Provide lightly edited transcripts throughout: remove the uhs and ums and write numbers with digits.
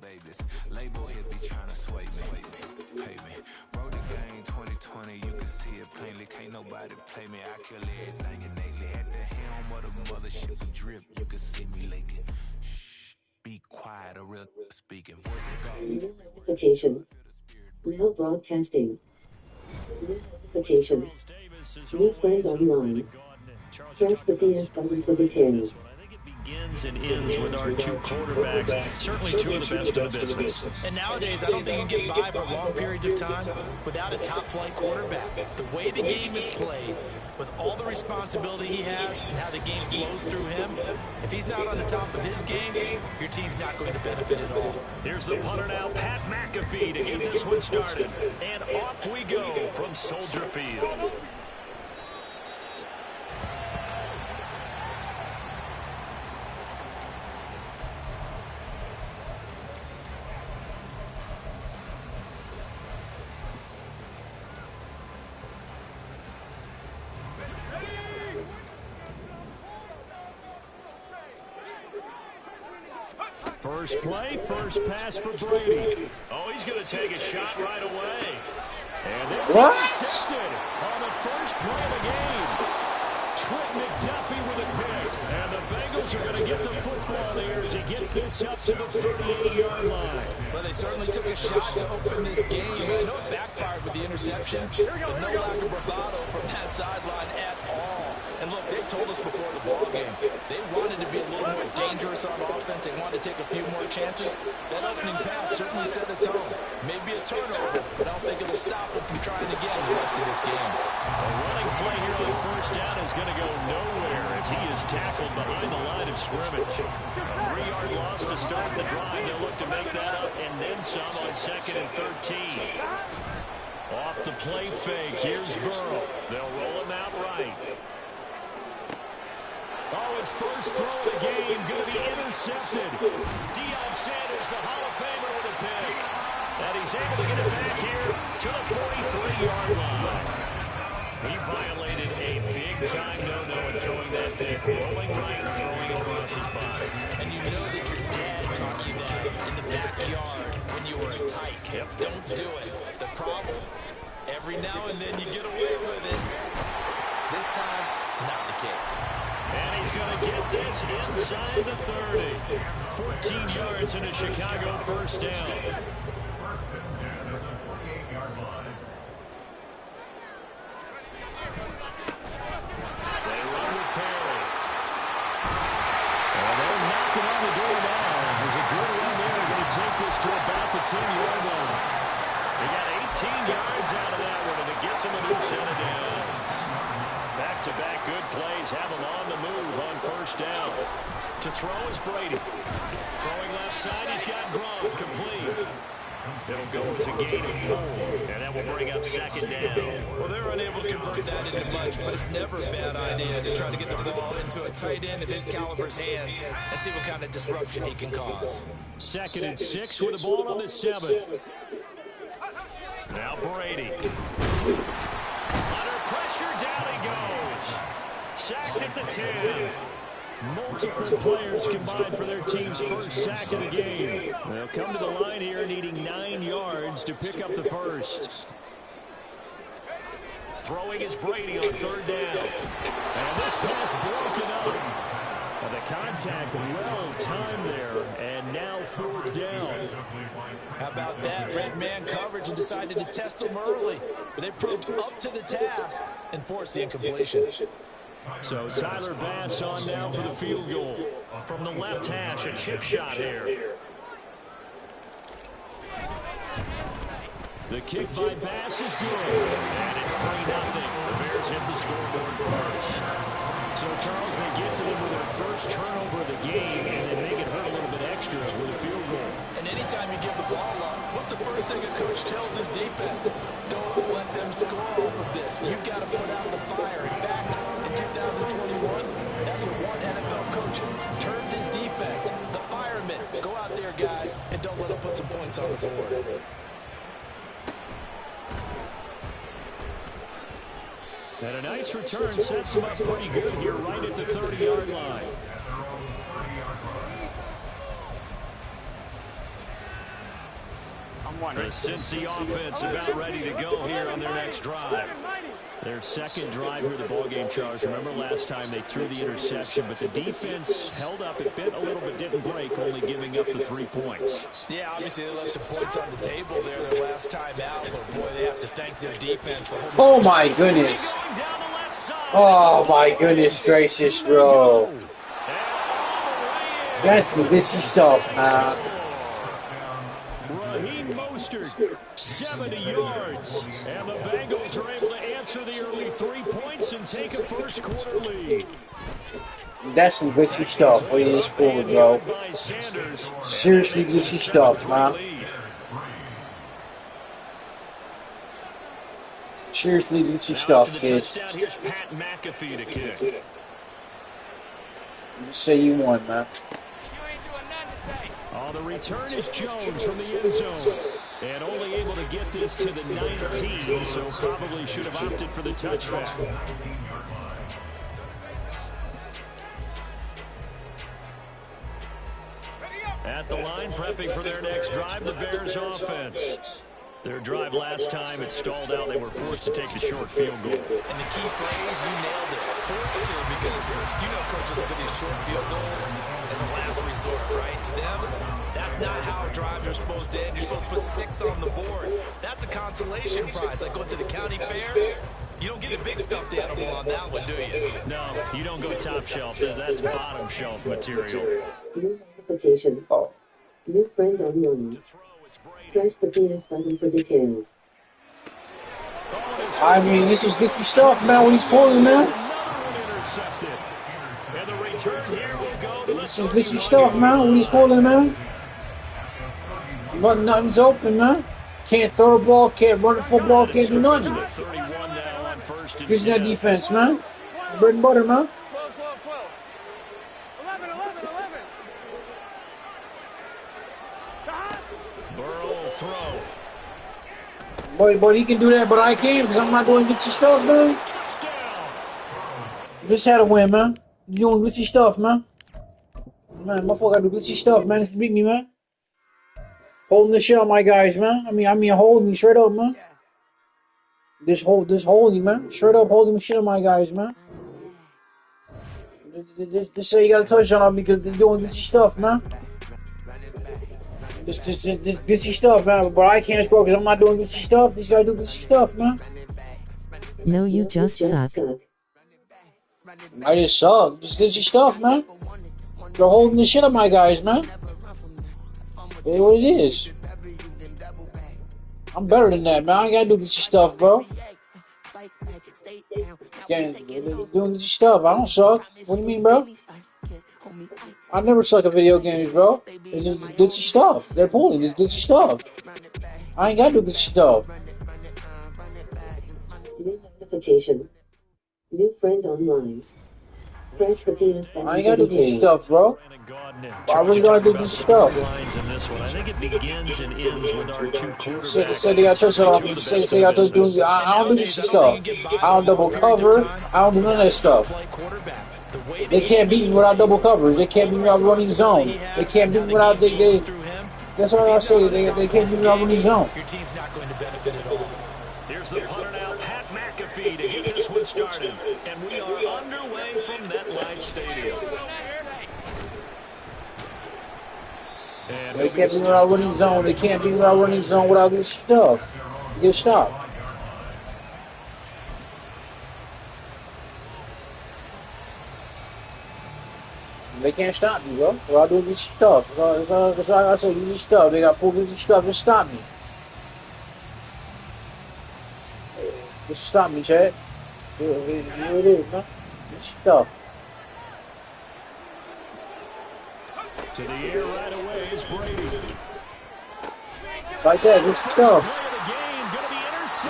babies. Label hippies trying to sway me, pay me. Wrote the game 2020, you can see it plainly. Can't nobody play me. I kill everything innately. At the helm of the mothership of drip, you can see me leaking. Shh, be quiet, a real speaking. Voice of God. Notification. Now broadcasting. Notification. New friend online. Press the PS button for details. Begins and ends with our two quarterbacks, certainly two of the best in the business. And nowadays, I don't think you can get by for long periods of time without a top-flight quarterback. The way the game is played, with all the responsibility he has and how the game flows through him, if he's not on the top of his game, your team's not going to benefit at all. Here's the punter now, Pat McAfee, to get this one started. And off we go from Soldier Field. First play, first pass for Brady. Oh, he's going to take a shot right away. And it's intercepted on the first play of the game. Trent McDuffie with a pick. And the Bengals are going to get the football there as he gets this up to the 38-yard line. Well, they certainly took a shot to open this game. I know it backfired with the interception, but no lack of bravado from that sideline at all. And look, they told us before the ball game, they wanted to be a little more dangerous on offense. They wanted to take a few more chances. That opening pass certainly set a tone. Maybe a turnover, but I don't think it'll stop them from trying again the rest of this game. A running play here on first down is going to go nowhere as he is tackled behind the line of scrimmage. A 3-yard loss to start the drive. They'll look to make that up and then some on 2nd and 13. Off the play fake. Here's Burrow. They'll roll him out right. Oh, his first throw of the game going to be intercepted. Deion Sanders, the Hall of Famer, with a pick. And he's able to get it back here to the 43-yard line. He violated a big-time no-no in throwing that pick, rolling right and throwing across his body. And you know that your dad taught you that in the backyard when you were a tyke. Yep. Don't do it. The problem, every now and then you get away with it. This time, not the case. And he's going to get this inside the 30. 14 yards in a Chicago first down. They run with Perry. And they're knocking on the door now. There's a good run there. They're going to take this to about the 10-yard line. They got 18 yards out of that one, and it gets them a new set of downs. Back-to-back good plays have him on the move on first down. To throw is Brady. Throwing left side, he's got Gronk complete. It'll go to gain of 4, and that will bring up 2nd down. Well, they're unable to convert that into much, but it's never a bad idea to try to get the ball into a tight end of his caliber's hands and see what kind of disruption he can cause. 2nd and 6 with the ball on the 7. Now Brady. Under pressure, down he goes. Sacked at the 10. Multiple players combined for their team's first sack of the game. They'll come to the line here needing 9 yards to pick up the first. Throwing is Brady on 3rd down. And this pass broken up. And the contact well timed there. And now 4th down. How about that? Red man coverage and decided to test him early. But they proved up to the task and forced the incompletion. So Tyler Bass on now for the field goal. From the left hash, a chip shot here. The kick by Bass is good. And it's 3-0. The Bears hit the scoreboard first. So, Charles, they get to them with their first turnover of the game, and they make it hurt a little bit extra with a field goal. And anytime you give the ball up, what's the first thing a coach tells his defense? Don't let them score off of this. You've got to put out the fire. In fact, in 2021, that's what one NFL coach termed his defense. The firemen. Go out there, guys, and don't let them put some points on the board. And a nice return sets him up pretty good here right at the 30-yard line. The Cincy offense about ready to go here on their next drive. Their second drive here of the ballgame, Charles. Remember last time they threw the interception, but the defense held up. It bit a little bit, didn't break, only giving up the 3 points. Yeah, obviously they left some points on the table there their last time out, but boy, they have to thank their defense for holding. Oh my goodness. Oh my goodness gracious, bro. That's some glitchy stuff, man. 70 yards, and the Bengals are able to answer the early 3 points and take a first quarter lead. That's some glitchy stuff. What is forward, bro? Seriously glitchy stuff, man. Seriously glitchy stuff, kid. Here's Pat McAfee to kick. Just say you won, man. The return is Jones from the end zone. And only able to get this to the 19, so probably should have opted for the touchback. At the line, prepping for their next drive, the Bears offense. Their drive last time, it stalled out. They were forced to take the short field goal. And the key phrase, you nailed it. Forced to, because you know coaches look at these short field goals as a last resort, right? To them, that's not how drives are supposed to end. You're supposed to put 6 on the board. That's a consolation prize. Like going to the county fair, you don't get a big stuffed animal on that one, do you? No, you don't go top shelf. That's bottom shelf material. New notification. New friend online. Press the PS button for details. I mean, this is glitchy stuff, man. What he's pulling, man. This is glitchy stuff, man. What he's pulling, man. But nothing's open, man. Can't throw a ball, can't run the football, can't do nothing. Using that defense, man. Bread and butter, man. But he can do that, but I can't because I'm not doing glitchy stuff, man. Just had a win, man. You doing glitchy stuff, man. Man, motherfucker gotta do glitchy stuff, man. This beat me, man. Holding the shit on my guys, man. I mean holding me straight up, man. This holding, man. Straight up holding the shit on my guys, man. Just say you got a touchdown on me because they're doing glitchy stuff, man. This glitchy stuff, man. But I can't score because I'm not doing glitchy stuff. These guys do glitchy stuff, man. No, you just suck. I just suck. This glitchy stuff, man. They're holding the shit on my guys, man. That's what it is. I'm better than that, man. I ain't gotta do glitchy stuff, bro. Can't doing glitchy stuff. I don't suck. What do you mean, bro? I never suck at video games, bro. It's just glitchy stuff. They're pulling this glitchy stuff. I ain't gotta do glitchy stuff. New notification. New friend online. Press the PS button. I ain't gotta do glitchy stuff, bro. I really gotta do glitchy stuff. I think it begins and ends with our two quarterbacks. Say they got touchdown off me. Say they got touchdown doing. I don't do glitchy stuff. I don't double cover. I don't do none of that stuff. They can't beat me without double coverage. They can't beat me without running zone. They can't beat me without they. That's all I say. They can't beat me without running zone. Your team's not going to benefit at all. Here's the punter now, Pat McAfee, to get this one started. And we are underway from MetLife Stadium. They can't beat me without running zone. They can't beat me without running zone without this stuff. Get stopped. They can't stop me, bro. We're all doing this stuff. That's all I say, this stuff. They got pulled this stuff to stop me. Just stop me, Chad. Here it is, man. This stuff. To the air right away is Brady. Like that, this stuff.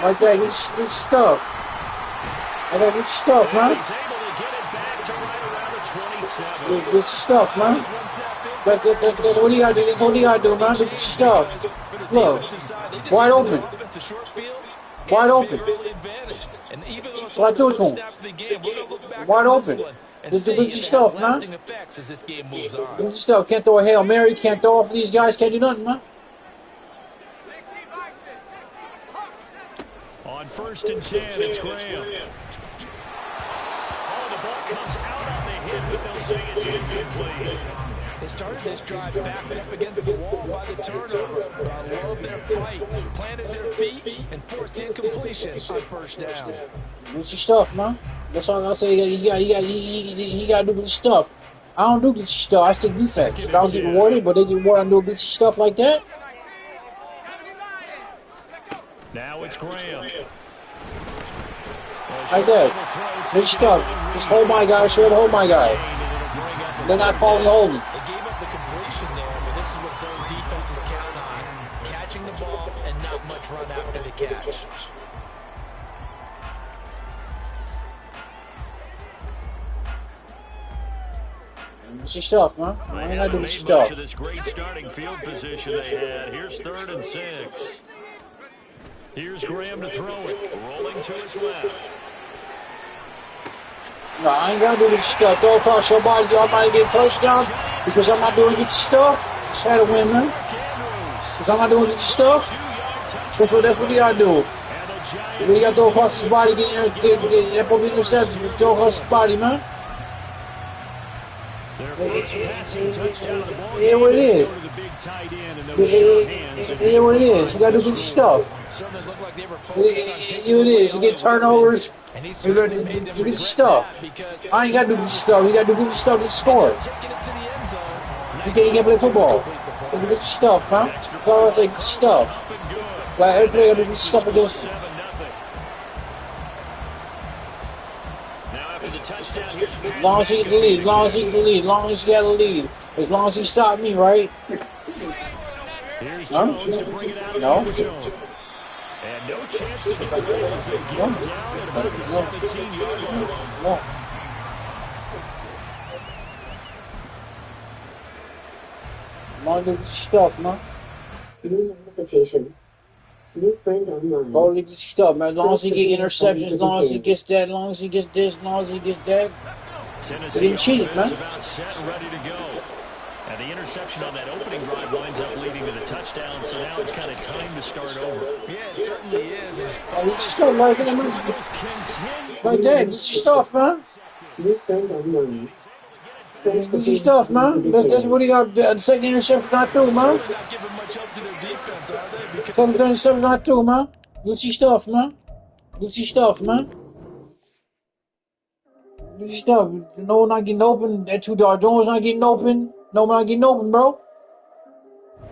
Like that, this stuff. Like that, this stuff, man. This stuff, man. What do you gotta do? What do you gotta do, man? This stuff. Look. Wide open. Wide open. So I do it to him. Wide open. This is glitchy stuff, man. Glitchy stuff. Can't throw a Hail Mary. Can't throw off these guys. Can't do nothing, man. On 1st and 10, it's Graham. Oh, the ball comes out on the hit, but they'll say it's incomplete. They started this drive backed up against the wall by the turnover, but I love their fight. Planted their feet and forced the incompletion on 1st down. What's your stuff, man? That's all I say. He got to do with the stuff. I don't do this stuff. I stick defense. I don't get rewarded, but they get rewarded on doing good stuff like that. Now it's Graham. Like that. Good stuff. Just hold my guy. Show him hold my guy. They're not calling holding. They gave up the completion there, but this is what zone defenses count on. Catching the ball and not much run after the catch. What's your stuff, man? I ain't got to do with Much stuff. of this great starting field position they had. Here's 3rd and 6. Here's Graham to throw it. Rolling to his left. No, I ain't got to do with stuff. Throw across your body. Y'all might get a touchdown because I'm not doing good stuff. Just had to win, man. Because I'm not doing good stuff. That's what you got to do. You got to throw across his body. Get interception. Throw across his body, man. Yeah, what it is. Yeah, what it is. You got to do good stuff. Yeah, it is. You get turnovers. You got to do good stuff. I ain't got to do good stuff. You got to do good stuff to score. You can't play football. You do good stuff, man. That's all I say, good stuff. Like, everybody got to do good stuff against me. As long as he can lead, as long as he can lead, as long as he got to lead, as long as he stopped me, right? No? No? And no chance to get away as they get down at about the 17-yard line. No. I'm on the stuff, man. New notification. New friend online. Go to the stuff, man. As long as he get interceptions, as long as he gets that, as long as he gets this, as long as he gets that. He didn't cheat, man. About set and ready to go. And the interception on that opening drive winds up leading to the touchdown, so now it's kind of time to start over. Yeah, it certainly is. And it's stuff like that, man. Like that, it's your stuff, man. New friend online. It's your stuff, man. That's what he got. The second interception not through, man. Not giving much up to their defense, are they? Because Second interception not through, man. It's your stuff, man. It's your stuff, man. It's your stuff. No one not getting open. That $2 Jones not getting open. No one not getting open, bro.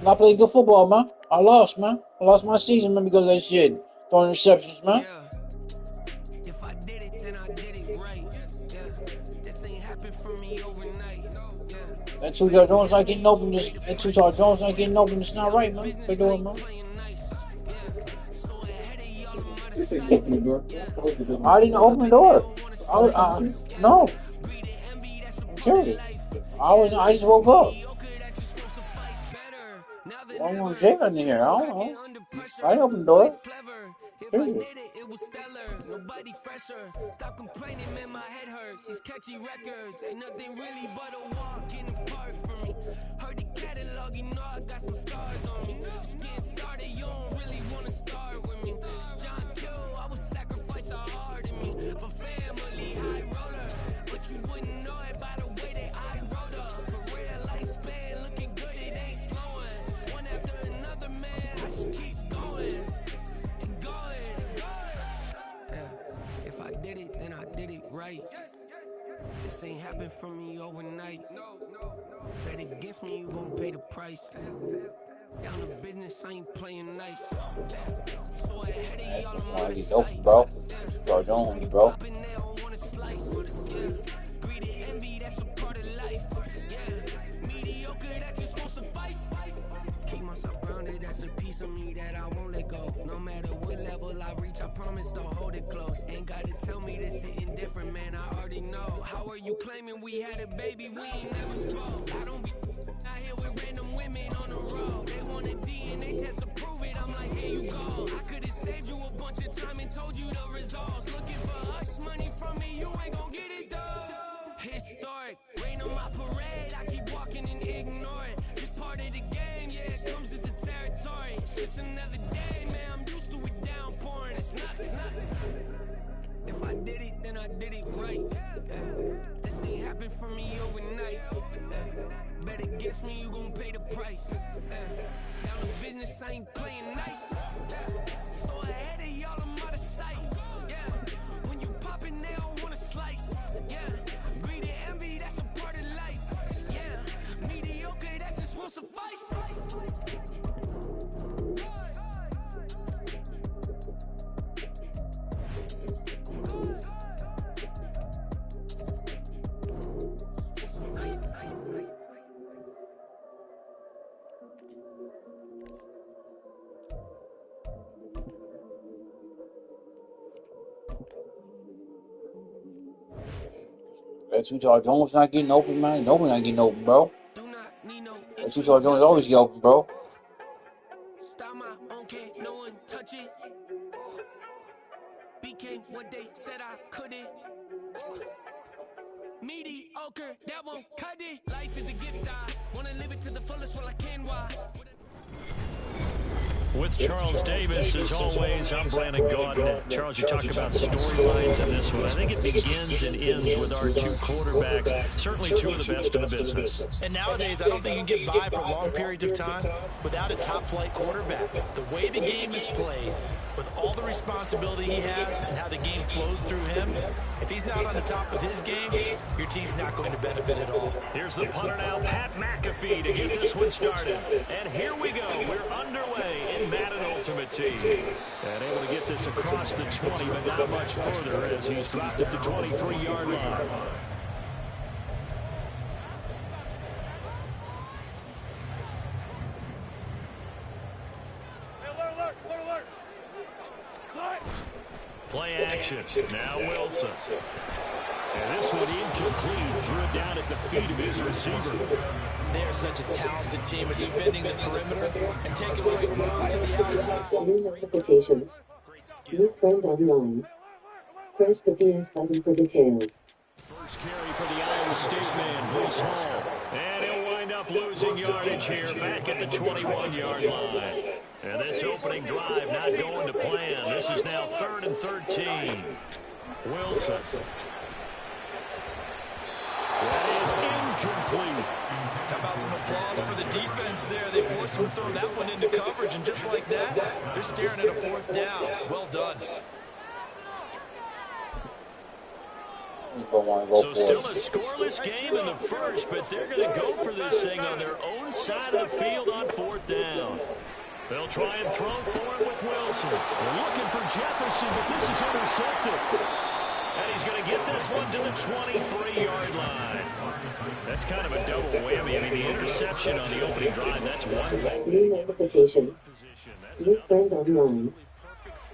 I played good football, man. I lost, man. I lost my season, man, because of that shit. Throwing interceptions, man. Yeah. If I did it, then I did it right. Yeah. This ain't happened for me overnight. Yeah. That $2 Jones not getting open. That $2 Jones not getting open. It's not right, man. They doing, man. I didn't open the door. No. I'm serious. I just woke up. I don't want to shake in here. I don't know. I didn't open the door. Seriously. It was stellar, nobody fresher. Stop complaining, man, my head hurts. These catchy records ain't nothing really but a walk in the park for me. Heard the catalog, you know I got some scars on me. Just getting started, you don't really wanna start with me. It's John Q, I would sacrifice a heart in me for family, high roller. But you wouldn't know it by the way that I wrote up. Career lifespan looking good, it ain't slowing. One after another, man, I just keep going. If I did it, then I did it right. This ain't happened for me overnight. Bet against me, you gon' pay the price. Down to business, I ain't playing nice. So ahead of y'all, I'm on the open, bro. $2 Jones, bro. Greed and envy, that's a part of life. Mediocre, that just won't suffice. Keep myself grounded, that's a piece of me that I won't let go. No matter what level I reach, I promise to hold it close. Ain't gotta tell me this hitting different, man, I already know. How are you claiming we had a baby, we ain't never spoke? I don't be out here with random women on the road. They want a DNA test to prove it, I'm like, here you go. I could've saved you a bunch of time and told you the results. Looking for hush money from me, you ain't gon' get it though. Historic, rain on my parade, I keep walking and ignore it. Just part of the game, yeah, it comes with the territory. It's just another day, man, I'm used to it downpouring. It's If I did it, then I did it right. This ain't happen for me overnight. Bet against me, you gon' pay the price. Down to business, I ain't playing nice. So ahead of y'all, I'm out of sight. When you poppin', they don't wanna slice. Greed and envy, that's a part of life. Mediocre, that just won't suffice. That's Utah Jones not getting open, man. Nobody not getting open, bro. That's Utah Jones always get open, bro. Stop my own kid, no one touch it. Became what they said I couldn't. Mediocre, that won't cut it. Life is a gift, I wanna live it to the fullest while I can. Why? With Charles Davis, as always, I'm Brandon Gaudin. Charles, you talk about storylines in this one. I think it begins and ends with our two quarterbacks, certainly two of the best in the business. And nowadays, I don't think you can get by for long periods of time without a top-flight quarterback. The way the game is played, with all the responsibility he has and how the game flows through him, if he's not on the top of his game, your team's not going to benefit at all. Here's the punter now, Pat McAfee, to get this one started. And here we go. We're underway in Madden Ultimate Team. And able to get this across the 20, but not much further as he's dropped at the 23-yard line. Play action. Now Wilson. And this one incomplete. Threw it down at the feet of his receiver. They are such a talented team at defending the perimeter and taking away throws to the outside. New notifications. New friend online. Press the PS button for details. First carry for the Iowa State man, Bruce Hall. And he'll wind up losing yardage here back at the 21-yard line. And this opening drive not going to plan. This is now 3rd and 13. Wilson. That is incomplete. How about some applause for the defense there? They forced him to throw that one into coverage, and just like that, they're staring at a 4th down. Well done. So still a scoreless game in the first, but they're going to go for this thing on their own side of the field on 4th down. They'll try and throw for it with Wilson. They're looking for Jefferson, but this is intercepted. And he's going to get this one to the 23-yard line. That's kind of a double whammy. I mean, the interception on the opening drive, that's one thing. New notification. New friend online.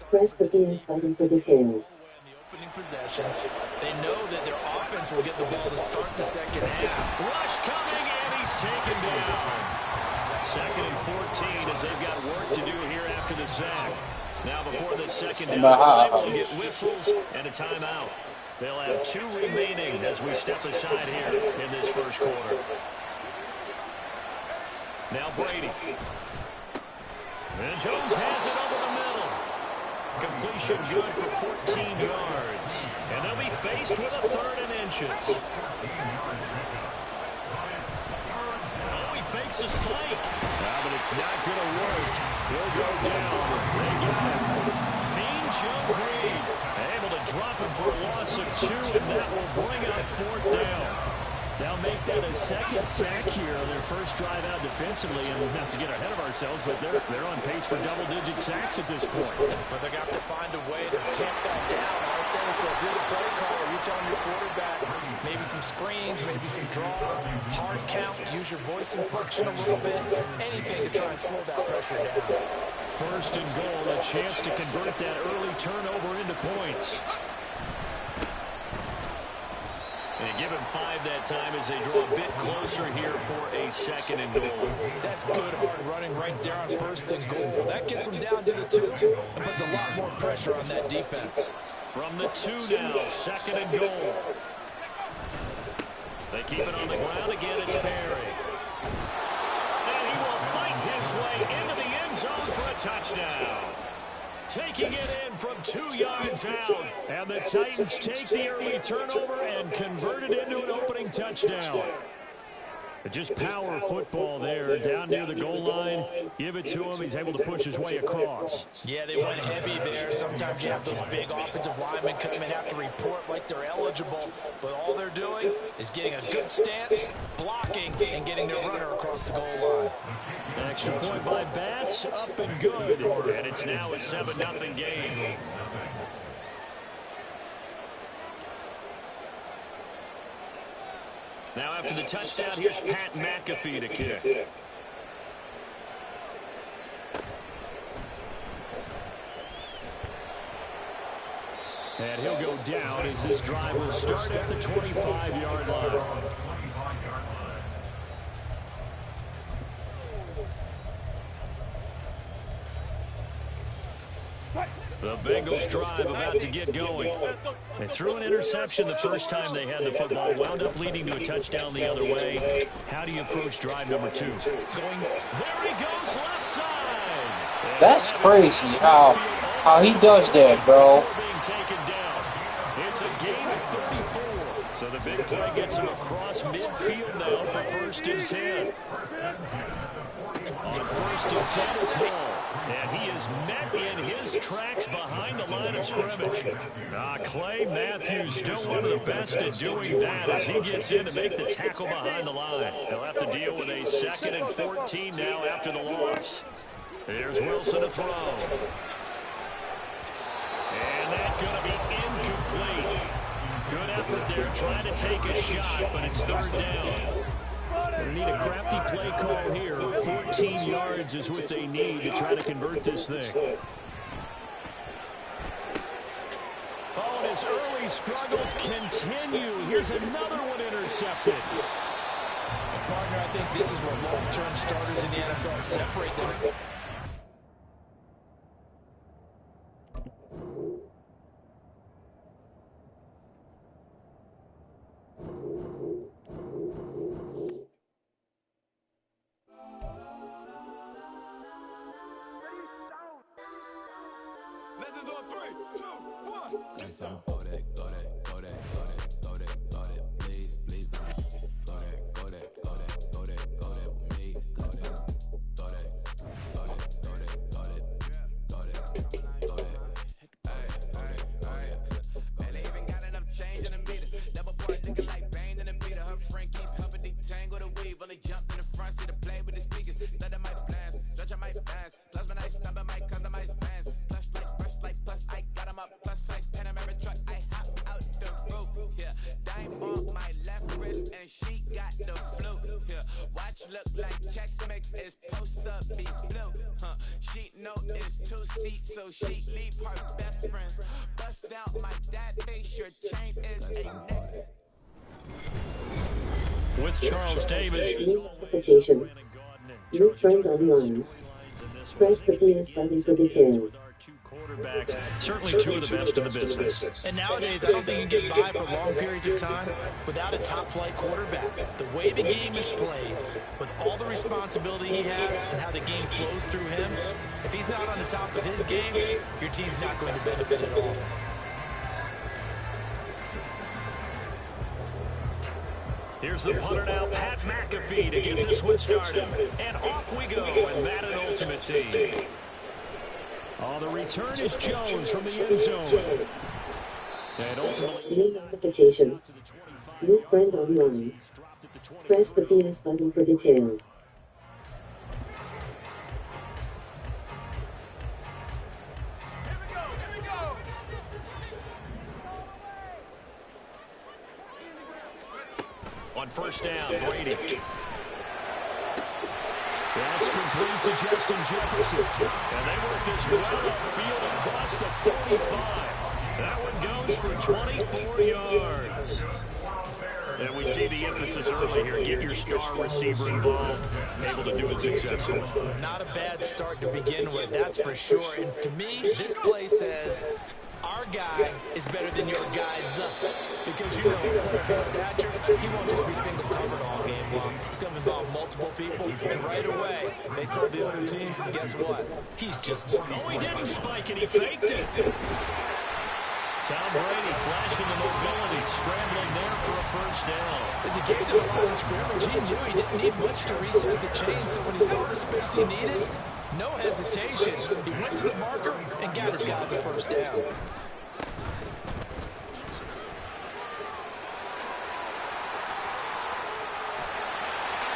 Press the PS button for details. Possession. They know that their offense will get the ball to start the second half. Rush coming, and he's taken down. 2nd and 14 as they've got work to do here after the sack. Now before the second down, they'll get whistles and a timeout. They'll have 2 remaining as we step aside here in this first quarter. Now Brady. And Jones has it over the middle. Completion good for 14 yards. And they'll be faced with a 3rd and inches. Oh, he fakes a spike. But it's not going to work. He'll go down. They got him. Mean Joe Green able to drop him for a loss of 2, and that will bring up 4th down. They'll make that a second sack here on their first drive out defensively, and we'll have to get ahead of ourselves, but they're on pace for double-digit sacks at this point. But they're going to have to find a way to tamp that down, aren't they? So if you're the play caller, you're telling your quarterback maybe some screens, maybe some draws, hard count, use your voice inflection a little bit, anything to try and slow that pressure down. 1st and goal, a chance to convert that early turnover into points. And give him 5 that time as they draw a bit closer here for a 2nd and goal. That's good hard running right there on 1st and goal. That gets them down to the 2 and puts a lot more pressure on that defense. From the 2 now, 2nd and goal. They keep it on the ground again. It's Perry. And he will fight his way into the end zone for a touchdown. taking it in from 2 yards out. And the Titans take the early turnover and convert it into an opening touchdown. Just power football there, down near the goal line. Give it to him. He's able to push his way across. Yeah, they went heavy there. Sometimes you have those big offensive linemen come and have to report like they're eligible, but all they're doing is getting a good stance, blocking, and getting their runner across the goal line. An extra point by Bass, up and good. And it's now a 7-0 game. Now after the touchdown, here's Pat McAfee to kick. And he'll go down as this drive will start at the 25-yard line. The Bengals drive about to get going. They threw an interception the first time they had the football, wound up leading to a touchdown the other way. How do you approach drive number 2? There he goes, left side. That's crazy how he does that, bro. It's a gain of 34. So the big play gets him across midfield now for 1st and 10. On 1st and 10, it's Hall. And he is met in his tracks behind the line of scrimmage. Clay Matthews, still one of the best at doing that as he gets in to make the tackle behind the line. He'll have to deal with a 2nd and 14 now after the loss. Here's Wilson to throw. And that's going to be incomplete. Good effort there trying to take a shot, but it's 3rd down. They need a crafty play call here. 14 yards is what they need to try to convert this thing. Oh, and his early struggles continue. Here's another one intercepted. Partner, I think this is where long-term starters in the NFL separate them. Legends on 3, 2, 1. Let's go. Go that, go that, go that, go that, go that, go that. Please, please don't. Go that, go that, go that, go that, go that with me. Go that, go that, go that, go that, go that, go that, go that. Man, they even got enough change in the meter. Double boy looking like Bane in the beater. Her friend keep helping detangle the weave. Only jumped in the front seat to play with the speakers. Let them might blast, Dutch I might pass. Plus when I stop at my customized fans. Plus like brush like plus I got them up. Plus size Panamera truck. I hop out the roof. Yeah, dime on my left wrist and she got the flu. Yeah, watch look like Chex Mix is post up be blue. She know it's 2 seats, so she leave her best friends. Bust out my dad face. Your chain is a neck. With Charles Davis. New application. New friend online. Press the PS button for details. Quarterbacks, certainly 2 of the best in the business. And nowadays, I don't think you can get by for long periods of time without a top-flight quarterback. The way the game is played, with all the responsibility he has and how the game flows through him, if he's not on the top of his game, your team's not going to benefit at all. Here's the punter now, Pat McAfee, to get this one started. And off we go, and that an ultimate team. Oh, the return is Jones from the end zone. And ultimately, New notification. New friend online. Press the PS button for details. on 1st down, Brady. That's complete to Justin Jefferson. And they work this well upfield across the 45. That one goes for 24 yards. And we see the emphasis early here. Get your star receiver involved. Able to do it successfully. Not a bad start to begin with, that's for sure. And to me, this play says, our guy is better than your guys. Because you know, a player of his stature, he won't just be single covered all game long. He's going to involve multiple people, and right away, they told the other team, guess what? He's just one. Oh, he didn't spike it. He faked it. Tom Brady flashing the mobility, scrambling there for a first down. As he gave to the line of scrimmage, he knew he didn't need much to reset the chain, so when he saw the space he needed, no hesitation. He went to the marker and got his guys a first down.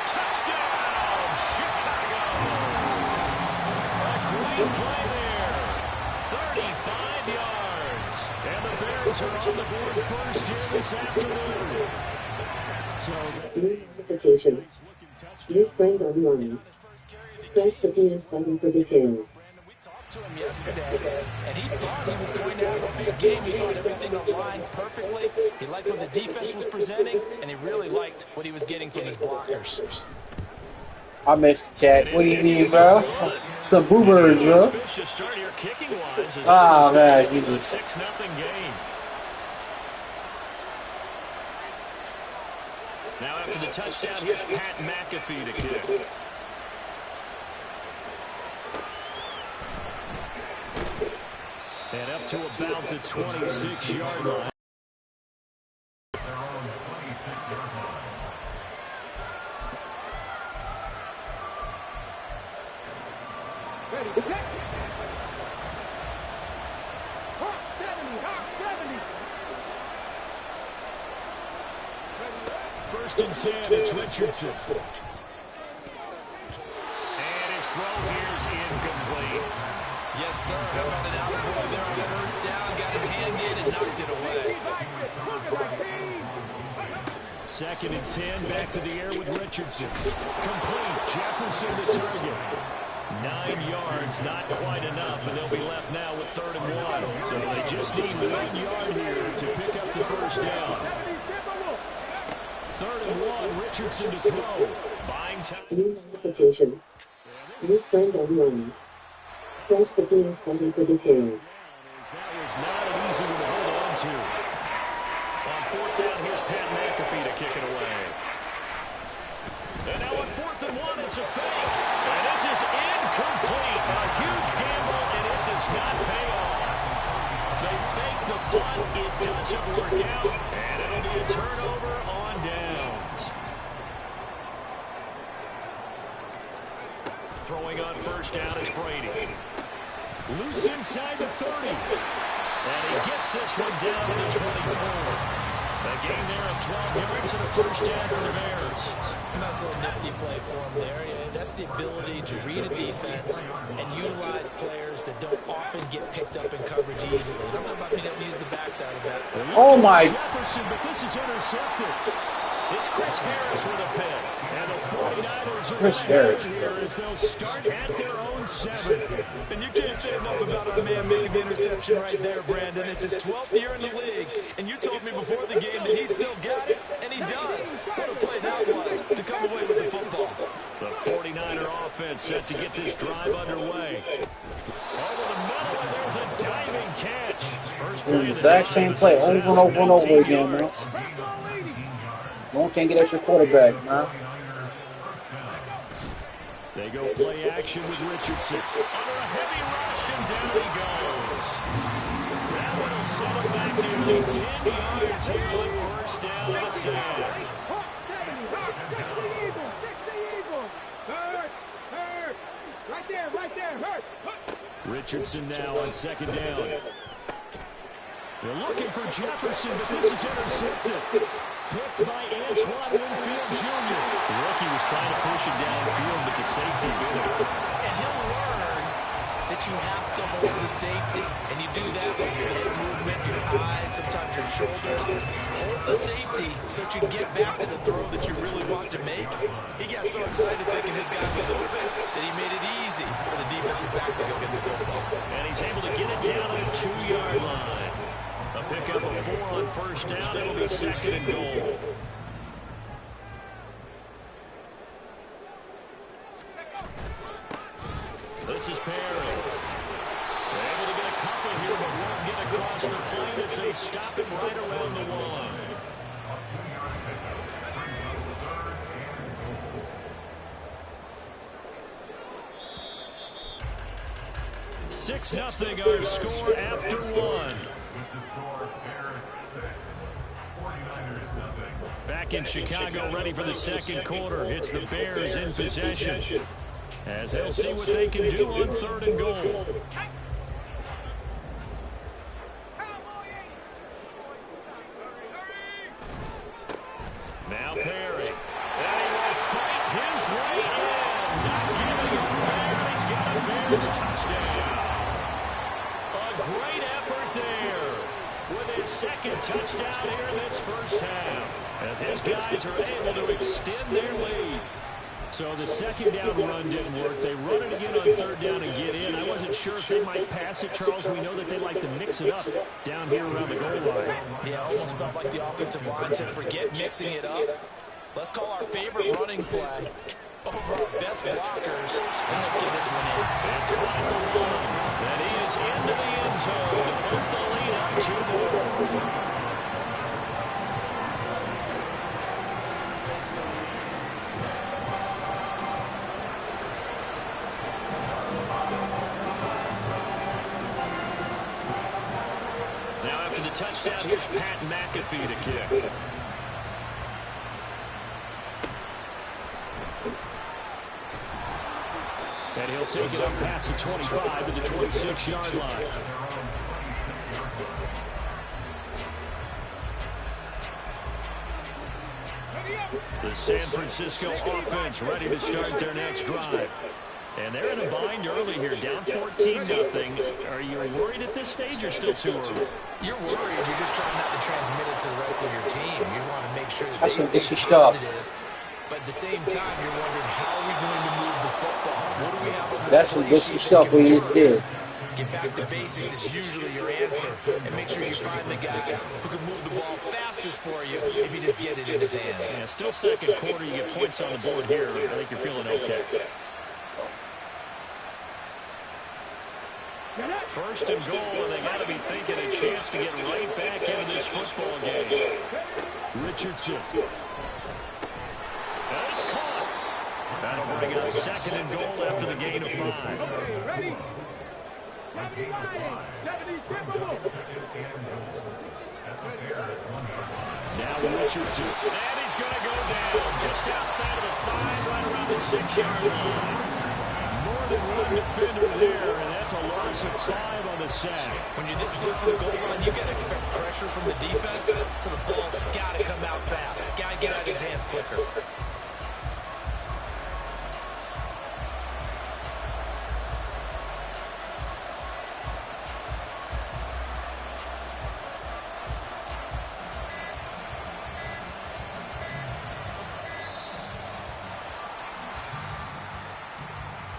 Touchdown, Chicago! A great play there. 35 yards. And the Bears are on the board first here this afternoon. New notification. New friend online. Press the PS button for details. We talked to him yesterday, and he thought he was going to have a big game. He thought everything aligned perfectly. He liked what the defense was presenting, and he really liked what he was getting from his blockers. I missed the chat. What do you mean, bro? Some boomers, bro. Ah, man, Jesus. 6-0 game. Now after the touchdown, here's Pat McAfee to kick. And up to about the 26-yard line. First and 10, it's Richardson. And his throw here's incomplete. Yes, sir. How about an out-of-boy there on first down? Got his hand in and knocked it away. Second and 10, back to the air with Richardson. Complete. Jefferson the target. 9 yards, not quite enough, and they'll be left now with 3rd and 1. So they just need 1 yard here to pick up the first down. 3rd and 1, Richardson to throw. Buying time. New notification. New friend online. Press the PS button for details. That was not an easy one to hold on to. On 4th down, here's Pat McAfee to kick it away. And now on 4th and 1, it's a fake. And this is incomplete. A huge gamble, and it does not pay off. They fake the punt. It doesn't work out. And it'll be a turnover on downs. Throwing on first down is Brady. Loose inside the 30. And he gets this one down to the 24. A gain there of 12 yards and a first down for the Bears. Nice little nifty play for him there. Yeah, that's the ability to read a defense and utilize players that don't often get picked up in coverage easily. I'm talking about being able to use the backside of that. Oh, my. Jefferson, but this is intercepted. It's Chris Harris with a pick. And the 49ers are Chris Harris here as they'll start at their own 7. And you can't say enough about our man making the interception right there, Brandon. It's his 12th year in the league, and you told me before the game that he still got it, and he does. What a play that was to come away with the football. The 49er offense set to get this drive underway. Over the middle, and there's a diving catch. First play The exact same play over and over and over again, man. One can't get at your quarterback, man. They go play action with Richardson. Under a heavy rush, and down he goes. That one will set him back nearly 10 yards here on first down and a sack. Richardson now on 2nd down. They're looking for Jefferson, but this is intercepted. Picked by Antoine Winfield Jr. The rookie was trying to push him downfield, but the safety bit him. And he'll learn that you have to hold the safety, and you do that with your head movement, your eyes, sometimes your shoulders. Hold the safety so that you can get back to the throw that you really want to make. He got so excited thinking his guy was open that he made it easy for the defensive back to go get the football. And he's able to get it down at the 2-yard line. A pickup of 4 on first down. It'll be 2nd and goal. This is Perry. They're able to get a couple here, but won't get across the plate as they stop him right around the one. 6-0 our score after one. Back in Chicago, ready for the second quarter. It's the Bears in possession, as they'll see what they can do on 3rd and goal. Now Perry. And he will fight his way in. Not giving up there. He's got a Bears touchdown. A great effort there with his second touchdown here in this first half, as his guys are able to extend their lead. So the second down run didn't work. They run it again on 3rd down and get in. I wasn't sure if they might pass it, Charles. We know that they like to mix it up down here around the goal line. Yeah, almost felt like the offensive line said, forget mixing it up. Let's call our favorite running play over our best blockers, and let's get this one in. It's caught the run, and he is into the end zone to move the lead up 2 more. Touchdown, here's Pat McAfee to kick. And he'll take it up past the 25 to the 26-yard line. The San Francisco offense ready to start their next drive. And they're in a bind early here, down 14-0. Are you worried at this stage or still too early? You're worried. You're just trying not to transmit it to the rest of your team. You want to make sure that That's they stay positive. But at the same time, you're wondering, how are we going to move the football? What do we have on this That's some good stuff we just did. Get back to basics is usually your answer. And make sure you find the guy who can move the ball fastest for you if you just get it in his hands. Yeah, still second quarter. You get points on the board here. I think you're feeling okay. 1st and goal, and they got to be thinking a chance to get right back into this football game. Richardson. And it's caught. That'll bring up 2nd and goal after the gain of 5. Ready? Now Richardson. And he's going to go down just outside of the 5, right around the 6-yard line. More than one defender there, and that's a loss of 5 on the sack. When you're this close to the goal line, you've got to expect pressure from the defense, so the ball's got to come out fast. Got to get out of his hands quicker.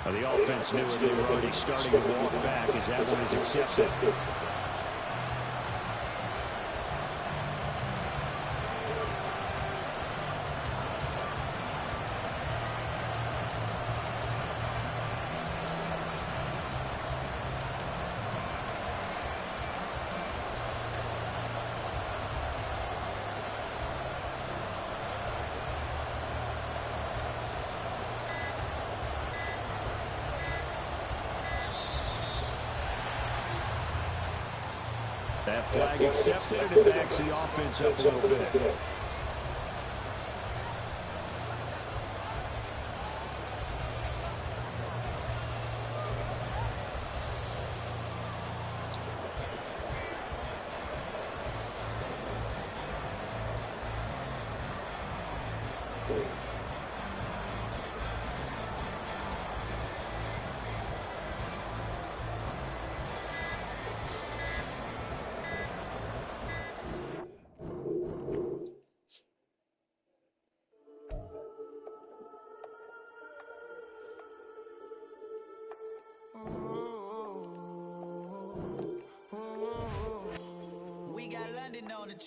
The offense knew it. They were already starting to walk back as that one is accepted. That flag accepted, and it backs the offense up a little bit.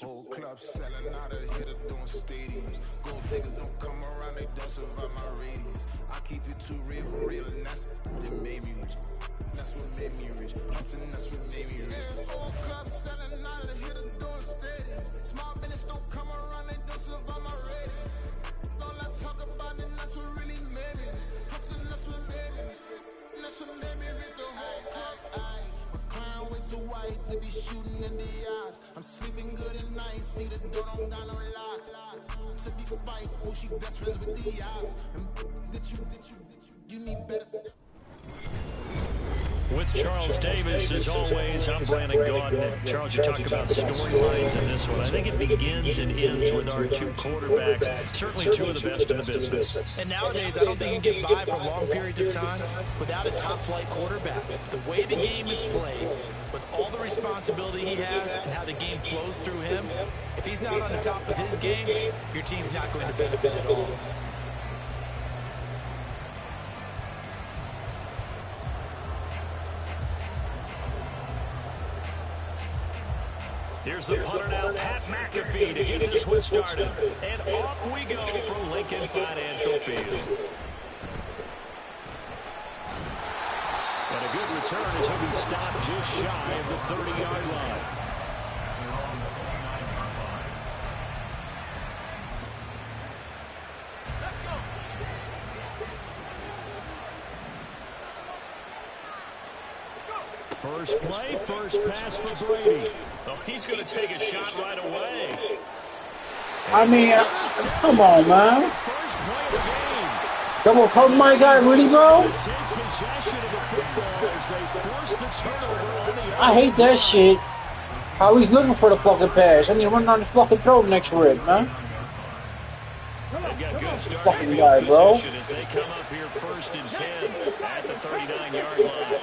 Whole club selling out of hitter doing stadiums. Gold niggas don't come around, they don't survive my radius. I keep it too real for real, and that's that made me rich. That's what made made me rich. Hustling, that's what made me rich. Old clubs selling out of the hitters doing stadiums. Small business don't come around, they don't survive my ratings. All I talk about it, that's what really made me rich. Hustling, that's what made me rich. That's what made me rich. The whole club, my crown way too white, they be shooting in the eyes. I'm sleeping good at night, see the door don't got no locks. Took these fights, oh she best friends with the odds. And you need better. With Charles Davis, as always, I'm Brandon Gaudin. Charles, you talk about storylines in this one. I think it begins and ends with our two quarterbacks, certainly two of the best in the business. And nowadays, I don't think you can get by for long periods of time without a top-flight quarterback. The way the game is played, with all the responsibility he has and how the game flows through him, if he's not on the top of his game, your team's not going to benefit at all. Here's the punter now, Pat McAfee, to get this one started. And off we go from Lincoln Financial Field. And a good return as he'll be stopped just shy of the 30-yard line. First play, first pass for Brady. Oh, he's going to take a shot right away. I mean, come on, man. First play of the game. Double cover my guy, really, bro? Take possession of the football as they force the turnover on the I hate that shit. How he's looking for the fucking pass. I need to run down the fucking throat next rib, man. They've got good starting Fucking field guy, bro. position as they come up here first and 10 at the 39-yard line.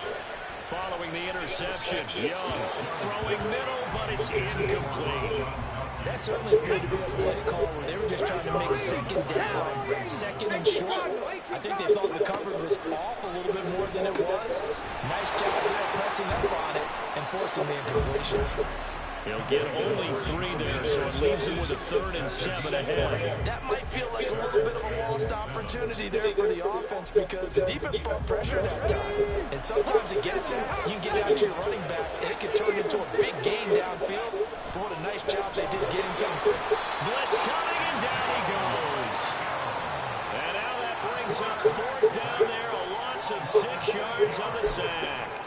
Following the interception, Young throwing middle, but it's incomplete. That certainly appeared to be a play call where they were just trying to make second down, second and short. I think they thought the coverage was off a little bit more than it was. Nice job there pressing up on it and forcing the incompletion. He'll get only 3 there, so it leaves him with a 3rd and 7 ahead. That might feel like a little bit of a lost opportunity there for the offense because the defense brought pressure that time. And sometimes against that, you can get out to your running back, and it can turn into a big gain downfield. But what a nice job they did getting to him quick. Blitz coming, and down he goes. And now that brings up 4th down there, a loss of 6 yards on the sack.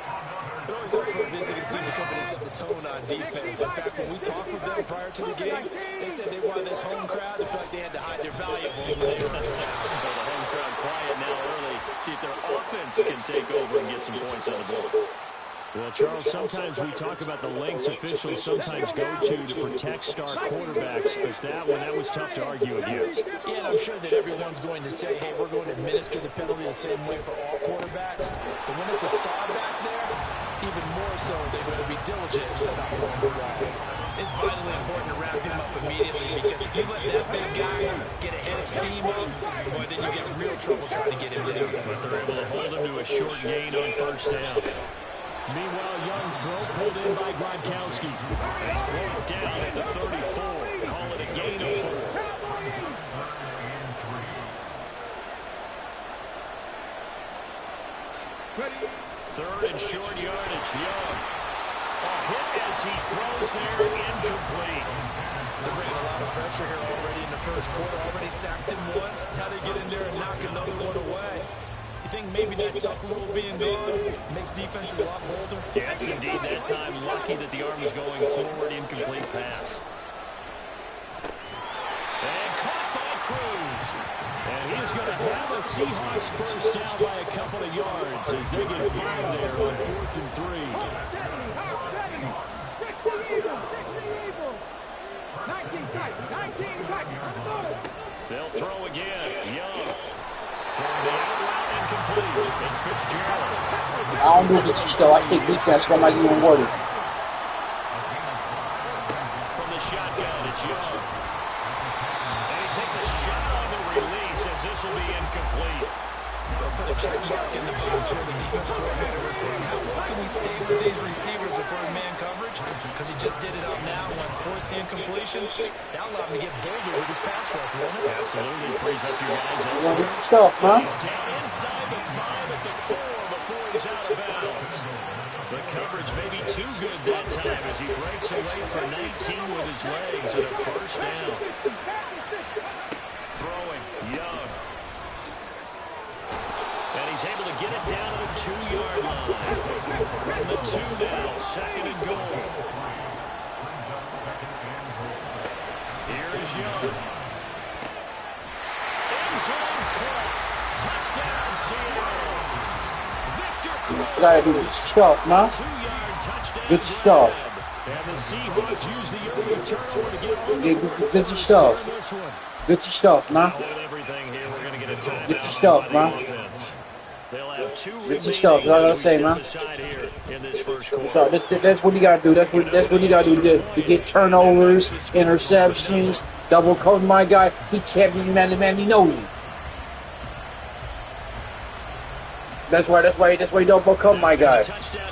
It always helps for a visiting team to come in and set the tone on defense. In fact, when we talked with them prior to the game, they said they wanted this home crowd to feel like they had to hide their valuables when they were in town. Well, the home crowd quiet now early. See if their offense can take over and get some points on the board. Well, Charles, sometimes we talk about the lengths officials sometimes go to protect star quarterbacks, but that was tough to argue against. Yeah, and I'm sure that everyone's going to say, hey, we're going to administer the penalty the same way for all quarterbacks. But when it's a star back there, even more so, they're going to be diligent about throwing the flag. It's vitally important to wrap him up immediately because if you let that big guy get a head of steam up, boy, then you get real trouble trying to get him down. But they're able to hold him to a short gain on first down. Meanwhile, Young's throw pulled in by Gronkowski. It's brought down at the 34. Call it a gain of 4. Third and short yardage, Young. A hit as he throws there, incomplete. They're bringing a lot of pressure here already in the first quarter. Already sacked him once. Now they get in there and knock another one away. You think maybe that tuck rule being gone makes defenses a lot bolder? Yes, indeed. That time, lucky that the arm was going forward, incomplete pass. And caught by Cruz. And he is going to have a Seahawks first down by a couple of yards as they get 5 there on 4th and 3. They'll throw again. Young. Throwing the out route incomplete. It's Fitzgerald. I don't do this still. I take defense, so I'm not even worried. From the shotgun, it's Young. And he takes a shot on the release as this will be incomplete. They'll put a check mark in the box where the defense coordinator was saying, how well can we stay with these receivers if we're in man coverage? Because he just did it out now when forcing incompletion. That'll allow him to get bolder with his pass rush, won't it? Absolutely. Frees up your guys. Stuff, man. He's down inside the 5 at the 4 before goes out of bounds. The coverage may be too good that time as he breaks away for 19 with his legs and a first down. Throwing, Young. And he's able to get it down to the 2-yard line. From the 2 now, 2nd and goal. Here is Young. End zone caught. Touchdown, Seattle. Victor Cruz. Gotta do this stuff, man. 2-yard touchdown. Good stuff. And the Seahawks use the early turnover to get Good stuff. Good stuff, man. Good stuff, man. Good stuff. That's all I gotta say, man. That's what you gotta do. That's what you gotta do to get turnovers, interceptions, double coat my guy. He can't be man. He knows it. That's why he double coat my guy.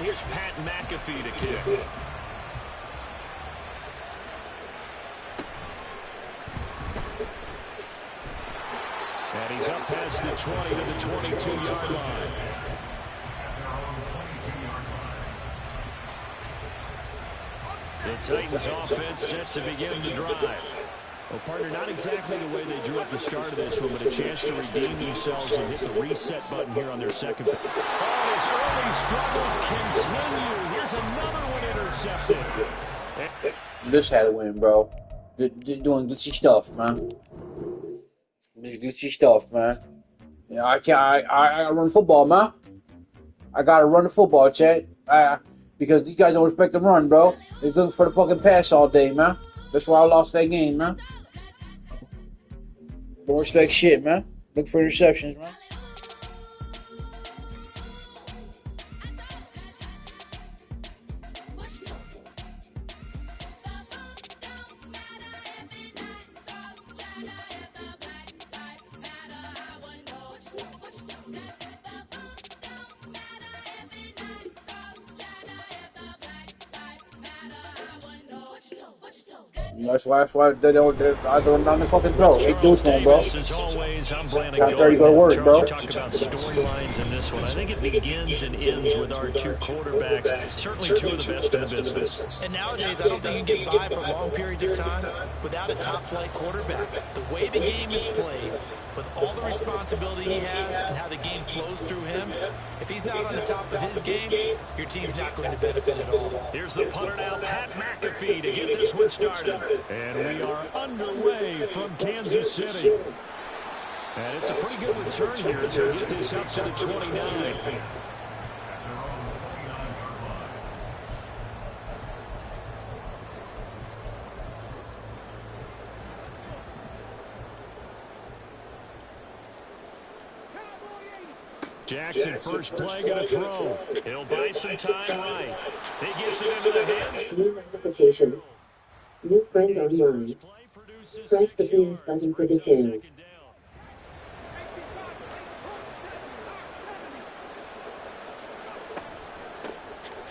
Here's Pat McAfee to kick. And he's up past the 20 to the 22-yard line. The Titans offense set to begin the drive. Well, partner, not exactly the way they drew up the start of this one, but a chance to redeem themselves and hit the reset button here on their second. Oh, his early struggles continue. Here's another one intercepted. This had to win, bro. They're doing good stuff, man. Good stuff, man. Yeah, I run football, man. I gotta run the football, Chad. Because these guys don't respect the run, bro. They're looking for the fucking pass all day, man. That's why I lost that game, man. Don't respect shit, man. Look for interceptions, man. That's why they don't on the fucking throat. They do it to him, bro. As always, I'm Brandon That's where you go to work, bro. Talk about storylines in this one. I think it begins and ends with our two quarterbacks. Certainly two of the best in the business. And nowadays, I don't think you can get by for long periods of time without a top-flight quarterback. The way the game is played, with all the responsibility he has and how the game flows through him, if he's not on the top of his game, your team's not going to benefit at all. Here's the punter now, Pat McAfee, to get this one started. And we are underway from Kansas City. And it's a pretty good return here as we get this up to the 29. Jackson, first play, going to throw. He'll buy some time right. He gets it into the hands. New notification. New friend online. Press the please button for details.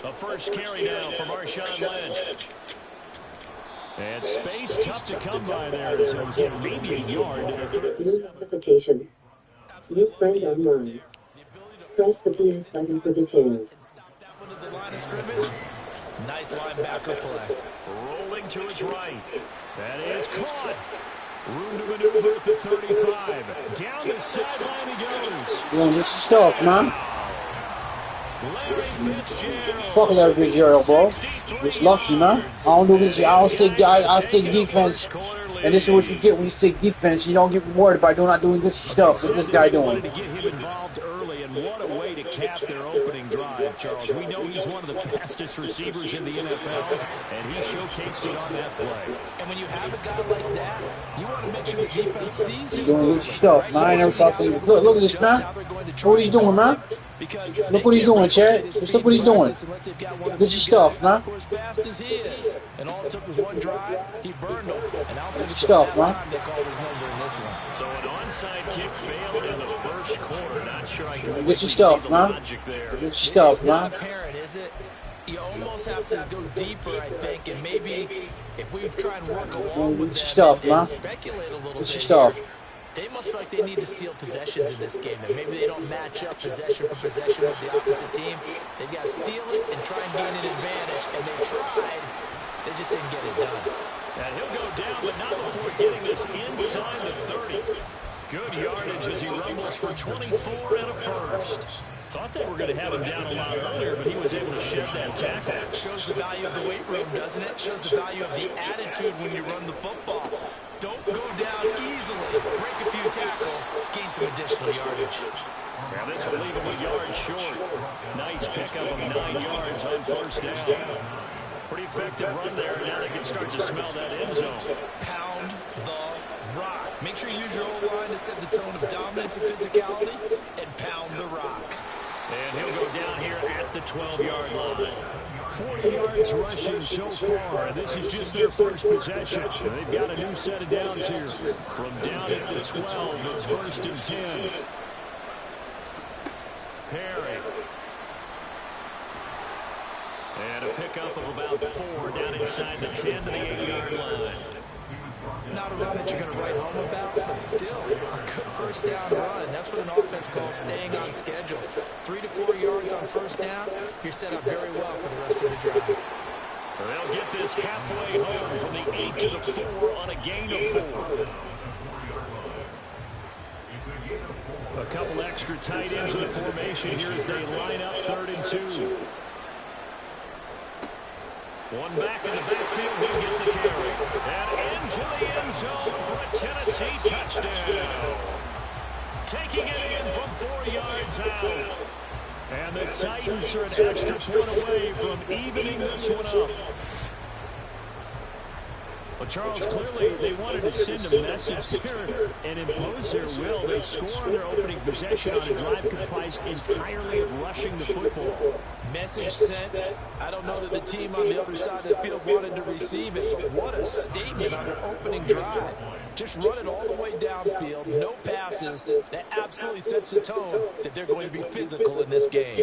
A first carry now from Marshawn Lynch. And space tough to come by there. So he'll get maybe a yard. New notification. New friend online. Press the please button for details. Stop that one at the line of scrimmage. Nice linebacker play. Rolling to his right. That is caught. Room to maneuver at the 35. Down the sideline he goes. Doing this stuff, man. Larry Fitzgerald. Fuck Larry Fitzgerald, bro. It's lucky, man. I don't do this. I don't stick defense. And this is what you get when you stick defense. You don't get rewarded by not doing this stuff that this guy doing. To get him involved early, and what a way to cap their opening drive, Charles. We know he's one of the fastest receivers in the NFL, and he showcased it on that play. And when you have a guy like that, you want to make sure the defense sees him. Doing this stuff, man. I never saw something. Look at this, man. Look what he's doing, man. Look what he's doing, Chad. Just look what he's doing. Look at your stuff, man. As fast as he is, and all it took was one drive, he burned them. And I don't think it's Stuff, the last man. time they called his number in this one. So an onside kick failed in the first quarter. Not sure I can Get your stuff, see the man. logic there. Get your stuff, It's not man. apparent, is it? You almost have to go deeper, I think, and maybe if we try and work along with Get your that stuff, and man. speculate a little Get your bit stuff. here, They must feel like they need to steal possessions in this game. And maybe they don't match up possession for possession with the opposite team. They've got to steal it and try and gain an advantage. And they tried. They just didn't get it done. And he'll go down, but not before getting this inside the 30. Good yardage as he rumbles for 24 and a first. Thought they were going to have him down a lot earlier, but he was able to shed that tackle. Shows the value of the weight room, doesn't it? Shows the value of the attitude when you run the football. Don't go down easily. Break a few tackles. Gain some additional yardage. Now this will leave him a yard short. Nice pickup of 9 yards on first down. Pretty effective run there. Now they can start to smell that end zone. Pound the rock. Make sure you use your O-line to set the tone of dominance and physicality, and pound the rock. And he'll go down here at the 12-yard line. 40 yards rushing so far. This is just their first possession. They've got a new set of downs here. From down at the 12, it's 1st and 10. Perry. And a pickup of about 4 down inside the 10 to the 8-yard line. Not a run that you're going to write home about, but still a good first down run. That's what an offense calls staying on schedule. 3 to 4 yards on first down, you're set up very well for the rest of the drive. They'll get this halfway home from the 8 to the 4 on a gain of 4. A couple extra tight ends in the formation here as they line up 3rd and 2. One back in the backfield, he'll get the carry. And into the end zone for a Tennessee touchdown. Taking it in from 4 yards out. And the Titans are an extra point away from evening this one up. Well, Charles, clearly they wanted to send a message here and impose their will. They score on their opening possession on a drive comprised entirely of rushing the football. Message sent. I don't know that the team on the other side of the field wanted to receive it, but what a statement on their opening drive. Just run it all the way downfield, no passes. That absolutely sets the tone that they're going to be physical in this game.